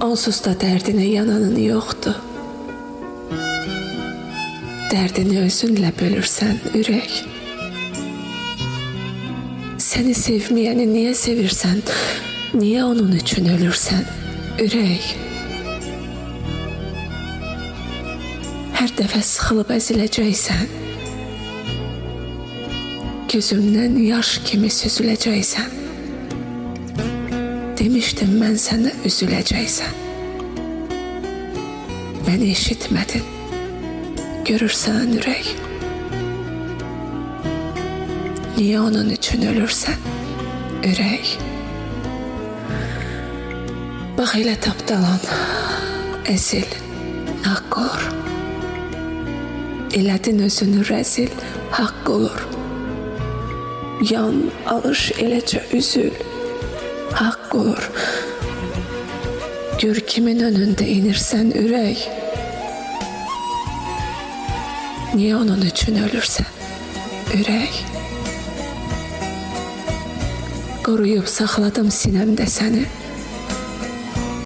Onsuz da dərdinə yananın yoxdur. Dərdini özünlə bölürsən ürək. Səni sevməyəni niyə sevirsən? Niyə onun üçün ölürsən ürək? Hər dəfə sıxılıb əziləcəksən. Gözümdən yaş kimi süzüləcəksən. Demişdim mən sənə üzüləcəksən. Məni eşitmədin. Görürsən ürək. Niyə onun üçün ölürsən ürək? Bax elə tapdalan, əzil, haqq olur. Elədin özünü rəzil, haqq olur. Yan, alış, eləcə üzül, haqq olur. Gör kimin önündə inirsən ürək. Niyə onun üçün ölürsən ürək? Qoruyub saxladım sinəmdə səni.